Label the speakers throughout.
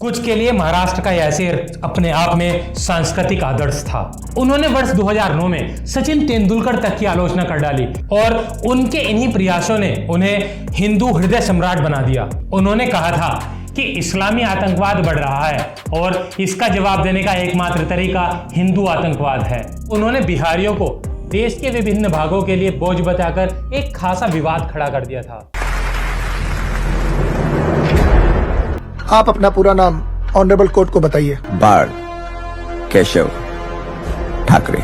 Speaker 1: कुछ के लिए महाराष्ट्र का यह शेर अपने आप में सांस्कृतिक आदर्श था। उन्होंने वर्ष 2009 में सचिन तेंदुलकर तक की आलोचना कर डाली और उनके इन्हीं प्रयासों ने उन्हें हिंदू हृदय सम्राट बना दिया। उन्होंने कहा था कि इस्लामी आतंकवाद बढ़ रहा है और इसका जवाब देने का एकमात्र तरीका हिंदू आतंकवाद है। उन्होंने बिहारियों को देश के विभिन्न भागों के लिए बोझ बताकर एक खासा विवाद खड़ा कर दिया था।
Speaker 2: आप अपना पूरा नाम ऑनरेबल कोर्ट को बताइए।
Speaker 3: बाळ केशव ठाकरे।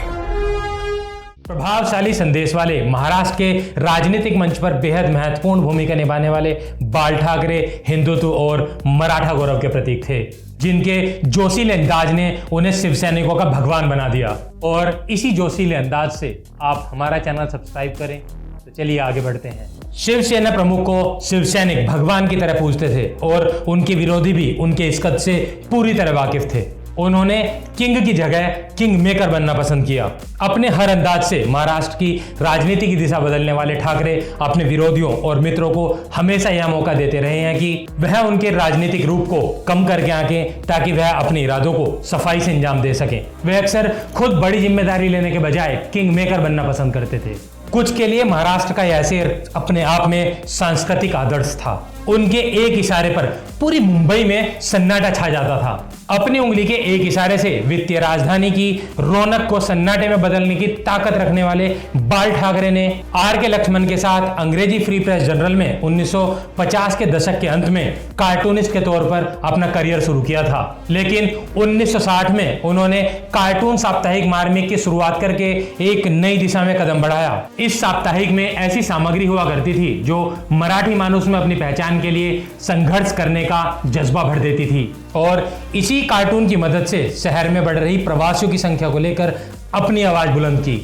Speaker 1: प्रभावशाली संदेश वाले महाराष्ट्र के राजनीतिक मंच पर बेहद महत्वपूर्ण भूमिका निभाने वाले बाळ ठाकरे हिंदुत्व और मराठा गौरव के प्रतीक थे, जिनके जोशीले अंदाज ने उन्हें शिव सैनिकों का भगवान बना दिया। और इसी जोशीले अंदाज से आप हमारा चैनल सब्सक्राइब करें। तो चलिए आगे बढ़ते हैं। शिवसेना प्रमुख को शिव सैनिक भगवान की तरह पूजते थे और उनके विरोधी भी उनके इस कद से पूरी तरह वाकिफ थे। उन्होंने किंग की जगह किंग मेकर बनना पसंद किया। अपने हर अंदाज से महाराष्ट्र की राजनीति की दिशा बदलने वाले ठाकरे अपने विरोधियों और मित्रों को हमेशा यह मौका देते रहे हैं कि वह उनके राजनीतिक रूप को कम करके आंकें, ताकि वह अपने इरादों को सफाई से अंजाम दे सकें। वह अक्सर खुद बड़ी जिम्मेदारी लेने के बजाय किंग मेकर बनना पसंद करते थे। कुछ के लिए महाराष्ट्र का यह शेर अपने आप में सांस्कृतिक आदर्श था। उनके एक इशारे पर पूरी मुंबई में सन्नाटा छा जाता था। अपनी उंगली के एक इशारे से वित्तीय राजधानी की रौनक को सन्नाटे में बदलने की ताकत रखने वाले बाळ ठाकरे ने आर के लक्ष्मण के साथ अंग्रेजी फ्री प्रेस जर्नल में 1950 के दशक के अंत में कार्टूनिस्ट के तौर पर अपना करियर शुरू किया था। लेकिन 1960 में उन्होंने कार्टून साप्ताहिक मार्मिक की शुरुआत करके एक नई दिशा में कदम बढ़ाया। इस साप्ताहिक में ऐसी सामग्री हुआ करती थी जो मराठी मानुष में अपनी पहचान के लिए संघर्ष करने का जज्बा भर देती थी और इसी कार्टून की मदद से शहर में बढ़ रही प्रवासियों की संख्या को लेकर अपनी आवाज बुलंद की।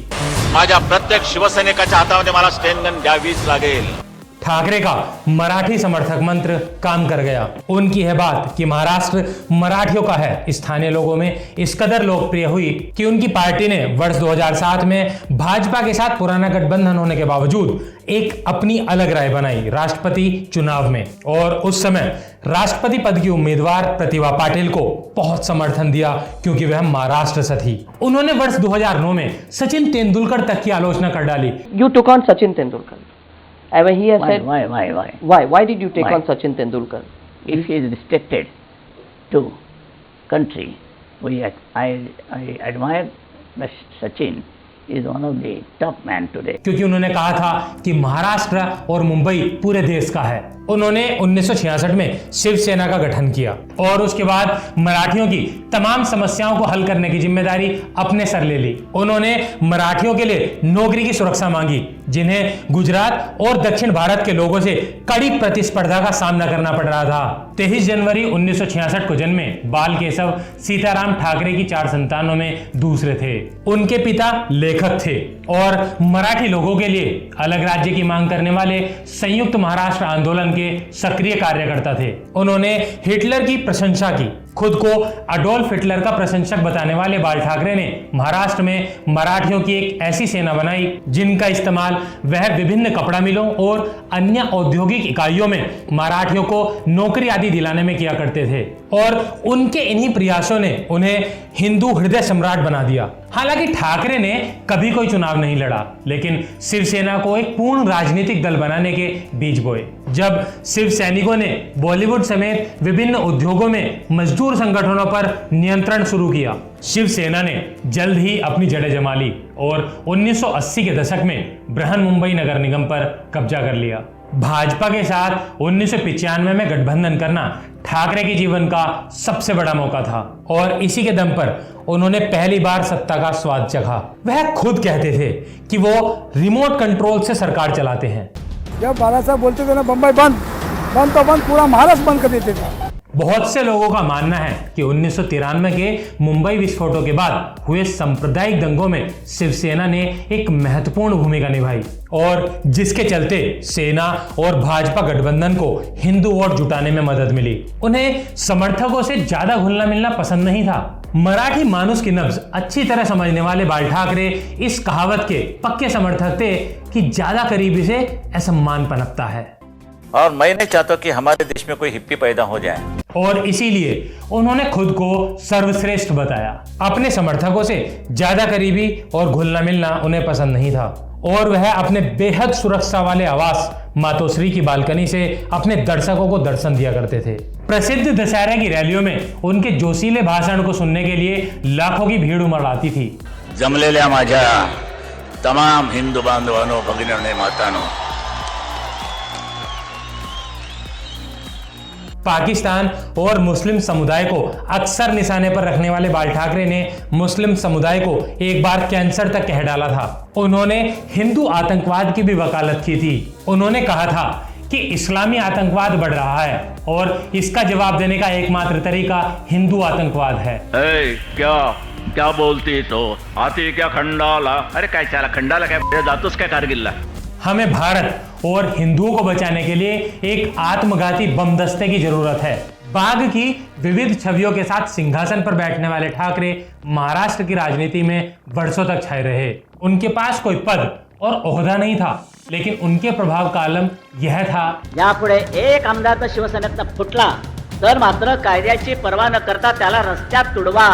Speaker 4: माझ्या प्रत्येक शिवसैनिकाच्या हातामध्ये मला स्टेनगन द्यावीच लागेल।
Speaker 1: ठाकरे का मराठी समर्थक मंत्र काम कर गया। उनकी यह बात कि महाराष्ट्र मराठियों का है स्थानीय लोगों में इस कदर लोकप्रिय हुई कि उनकी पार्टी ने वर्ष 2007 में भाजपा के साथ पुराना गठबंधन होने के बावजूद एक अपनी अलग राय बनाई राष्ट्रपति चुनाव में। और उस समय राष्ट्रपति पद की उम्मीदवार प्रतिभा पाटिल को बहुत समर्थन दिया, क्योंकि वह महाराष्ट्र से थी। उन्होंने वर्ष 2009 में सचिन तेंदुलकर तक की आलोचना कर डाली।
Speaker 5: You took on Sachin Tendulkar. I mean, he has said,
Speaker 6: Why?
Speaker 5: Why did you take
Speaker 6: Why?
Speaker 5: on Sachin Tendulkar?
Speaker 6: If he is restricted to country, I admire Sachin is one of the top man today.
Speaker 1: क्योंकि उन्होंने कहा था कि महाराष्ट्र और मुंबई पूरे देश का है। उन्होंने 1966 में शिवसेना का गठन किया और उसके बाद मराठियों की तमाम समस्याओं को हल करने की जिम्मेदारी अपने सर ले ली। उन्होंने मराठियों के लिए नौकरी की सुरक्षा मांगी, जिन्हें गुजरात और दक्षिण भारत के लोगों से कड़ी प्रतिस्पर्धा का सामना करना पड़ रहा था। 23 जनवरी 1966 को जन्मे बाल केशव सीताराम ठाकरे की 4 संतानों में दूसरे थे। उनके पिता लेखक थे और मराठी लोगों के लिए अलग राज्य की मांग करने वाले संयुक्त महाराष्ट्र आंदोलन के सक्रिय कार्यकर्ता थे। उन्होंने हिटलर की प्रशंसा की। खुद को अडोल्फ हिटलर का प्रशंसक बताने वाले बाळ ठाकरे ने महाराष्ट्र में मराठियों की एक ऐसी सेना बनाई जिनका इस्तेमाल वह विभिन्न कपड़ा मिलों और अन्य औद्योगिक इकाइयों में मराठियों को नौकरी आदि दिलाने में किया करते थे। और उनके इन्हीं प्रयासों ने उन्हें हिंदू हृदय सम्राट बना दिया। हालांकि ठाकरे ने कभी कोई चुनाव नहीं लड़ा, लेकिन शिवसेना को एक पूर्ण राजनीतिक दल बनाने के बीज बोए। जब शिव सैनिकों ने बॉलीवुड समेत विभिन्न उद्योगों में मजदूर संगठनों पर नियंत्रण शुरू किया, शिवसेना ने जल्द ही अपनी जड़ें जमा ली और 1980 के दशक में बृहन मुंबई नगर निगम पर कब्जा कर लिया। भाजपा के साथ 1995 में गठबंधन करना ठाकरे के जीवन का सबसे बड़ा मौका था और इसी के दम पर उन्होंने पहली बार सत्ता का स्वाद चखा। वह खुद कहते थे कि वो रिमोट कंट्रोल से सरकार चलाते हैं।
Speaker 2: जब बाला साहब बोलते थे ना बम्बई बंद तो बंद, पूरा महाराष्ट्र बंद कर देते थे।
Speaker 1: बहुत से लोगों का मानना है कि 1993 के मुंबई विस्फोटों के बाद हुए सांप्रदायिक दंगों में शिवसेना ने एक महत्वपूर्ण भूमिका निभाई और जिसके चलते सेना और भाजपा गठबंधन को हिंदू वोट जुटाने में मदद मिली। उन्हें समर्थकों से ज्यादा घुलना मिलना पसंद नहीं था। मराठी मानुष की नब्ज अच्छी तरह समझने वाले बाळ ठाकरे इस कहावत के पक्के समर्थक थे कि ज्यादा करीबी से असम्मान पनपता है।
Speaker 4: और मैं नहीं चाहता कि हमारे देश में कोई हिप्पी पैदा हो जाए।
Speaker 1: और इसीलिए उन्होंने खुद को सर्वश्रेष्ठ बताया। अपने समर्थकों से ज्यादा करीबी और घुलना मिलना उन्हें पसंद नहीं था और वह अपने बेहद सुरक्षा वाले आवास मातोश्री की बालकनी से अपने दर्शकों को दर्शन दिया करते थे। प्रसिद्ध दशहरा की रैलियों में उनके जोशीले भाषण को सुनने के लिए लाखों की भीड़ उमड़ आती थी।
Speaker 4: जमलेल्या माझ्या तमाम हिंदू बांधवांनो, भगिनींनो, मातांनो,
Speaker 1: पाकिस्तान और मुस्लिम समुदाय को अक्सर निशाने पर रखने वाले बाल ठाकरे ने मुस्लिम समुदाय को एक बार कैंसर तक कह डाला था। उन्होंने हिंदू आतंकवाद की भी वकालत की थी। उन्होंने कहा था कि इस्लामी आतंकवाद बढ़ रहा है और इसका जवाब देने का एकमात्र तरीका हिंदू आतंकवाद है।
Speaker 4: क्या बोलती तो आती क्या खंडाला? अरे काय चाला खंडाला काय जातोस काय कारगिलला?
Speaker 1: हमें भारत और हिंदुओं को बचाने के लिए एक आत्मघाती बम दस्ते की जरूरत है। बाघ की विविध छवियों के साथ सिंहासन पर बैठने वाले ठाकरे महाराष्ट्र की राजनीति में वर्षों तक छाए रहे। उनके पास कोई पद और ओहदा नहीं था, लेकिन उनके प्रभाव का आलम यह था,
Speaker 6: यापुढे एक आमदार तर शिवसेनेचा फुटला तर मात्र कायद्याची पर्वा न करता त्याला रस्त्यात तुडवा।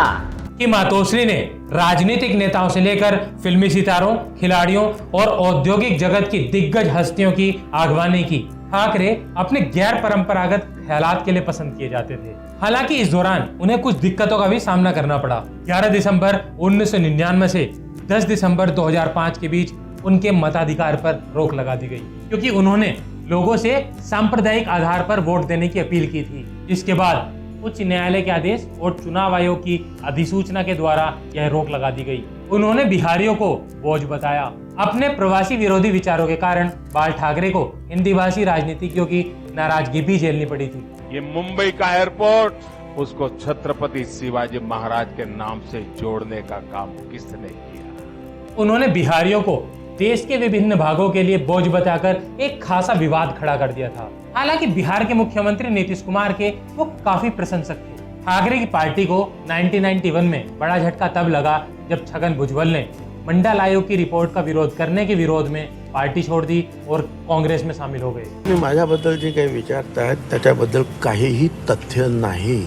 Speaker 1: कि मातोश्री ने राजनीतिक नेताओं से लेकर फिल्मी सितारों, खिलाड़ियों और औद्योगिक जगत की दिग्गज हस्तियों की आगवानी की। ठाकरे अपने गैर परंपरागत ख्यालात के लिए पसंद किए जाते थे। हालांकि इस दौरान उन्हें कुछ दिक्कतों का भी सामना करना पड़ा। 11 दिसंबर 1999 से 10 दिसंबर 2005 के बीच उनके मताधिकार पर रोक लगा दी गई, क्योंकि उन्होंने लोगों से सांप्रदायिक आधार पर वोट देने की अपील की थी। जिसके बाद उच्च न्यायालय के आदेश और चुनाव आयोग की अधिसूचना के द्वारा यह रोक लगा दी गई। उन्होंने बिहारियों को बोझ बताया। अपने प्रवासी विरोधी विचारों के कारण बाल ठाकरे को हिंदी भाषी राजनीतिज्ञों की नाराजगी भी झेलनी पड़ी थी।
Speaker 7: ये मुंबई का एयरपोर्ट उसको छत्रपति शिवाजी महाराज के नाम से जोड़ने का काम किसने किया?
Speaker 1: उन्होंने बिहारियों को देश के विभिन्न भागों के लिए बोझ बताकर एक खासा विवाद खड़ा कर दिया था। हालांकि बिहार के मुख्यमंत्री नीतीश कुमार के वो काफी प्रशंसक थे। ठाकरे की पार्टी को 1991 में बड़ा झटका तब लगा जब छगन भुजबल ने मंडल आयोग की रिपोर्ट का विरोध करने के विरोध में पार्टी छोड़ दी और कांग्रेस में शामिल हो गए।
Speaker 8: माझ्याबद्दल जे काही विचारतायत त्याच्याबद्दल काहीही तथ्य नाही।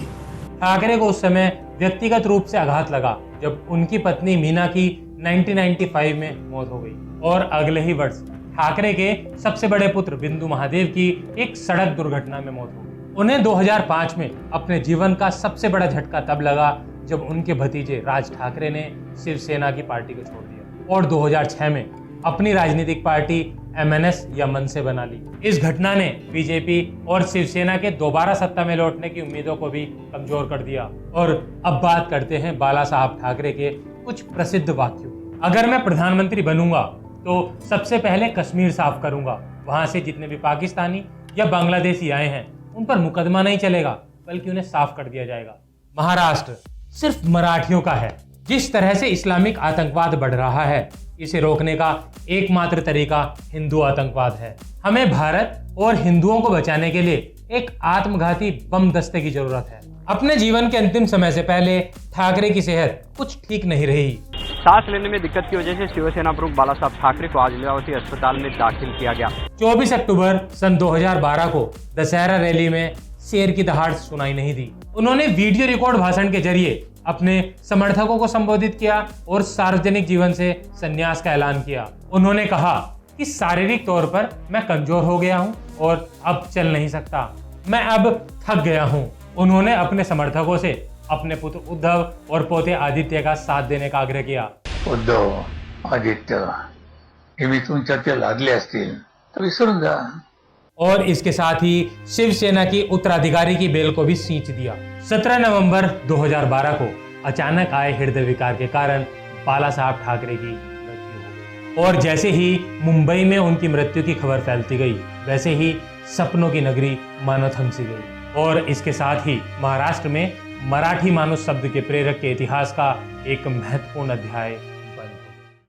Speaker 1: ठाकरे को उस समय व्यक्तिगत रूप से आघात लगा जब उनकी पत्नी मीना की 1995 में मौत हो गई और अगले ही वर्ष ठाकरे के सबसे बड़े पुत्र बिंदु महादेव की एक सड़क दुर्घटना में मौत हो गई। उन्हें 2005 में अपने जीवन का सबसे बड़ा झटका तब लगा जब उनके भतीजे राज ठाकरे ने शिवसेना की पार्टी को छोड़ दिया और 2006 में अपनी राजनीतिक पार्टी MNS या मनसे बना ली। इस घटना ने बीजेपी और शिवसेना के दोबारा सत्ता में लौटने की उम्मीदों को भी कमजोर कर दिया। और अब बात करते हैं बाला साहब ठाकरे के कुछ प्रसिद्ध वाक्यों। अगर मैं प्रधानमंत्री बनूंगा तो सबसे पहले कश्मीर साफ करूंगा। वहां से जितने भी पाकिस्तानी या बांग्लादेशी आए हैं उन पर मुकदमा नहीं चलेगा, बल्कि उन्हें साफ कर दिया जाएगा। महाराष्ट्र सिर्फ मराठियों का है। जिस तरह से इस्लामिक आतंकवाद बढ़ रहा है, इसे रोकने का एकमात्र तरीका हिंदू आतंकवाद है। हमें भारत और हिंदुओं को बचाने के लिए एक आत्मघाती बम दस्ते की जरूरत है। अपने जीवन के अंतिम समय से पहले ठाकरे की सेहत कुछ ठीक नहीं रही।
Speaker 9: सांस लेने में दिक्कत की वजह से शिवसेना प्रमुख बाला साहब ठाकरे को आज लीलावती अस्पताल में दाखिल किया गया।
Speaker 1: 24 अक्टूबर सन 2012 को दशहरा रैली में शेर की दहाड़ सुनाई नहीं दी। उन्होंने वीडियो रिकॉर्ड भाषण के जरिए अपने समर्थकों को संबोधित किया और सार्वजनिक जीवन से संन्यास का ऐलान किया। उन्होंने कहा कि शारीरिक तौर पर मैं कमजोर हो गया हूं और अब चल नहीं सकता, मैं अब थक गया हूं। उन्होंने अपने समर्थकों से अपने पुत्र उद्धव और पोते आदित्य का साथ देने का आग्रह किया।
Speaker 10: उद्धव, आदित्य हे मी तुमच्यात लागले असतील तर विसरून जा।
Speaker 1: और इसके साथ ही शिवसेना की उत्तराधिकारी की बेल को भी सींच दिया। 17 नवंबर 2012 को अचानक आए हृदय विकार के कारण बाला साहब ठाकरे की मृत्यु हो गई। और जैसे ही मुंबई में उनकी मृत्यु की खबर फैलती गई, वैसे ही सपनों की नगरी मानो थमसी गई। और इसके साथ ही महाराष्ट्र में मराठी मानुस शब्द के प्रेरक के इतिहास का एक महत्वपूर्ण अध्याय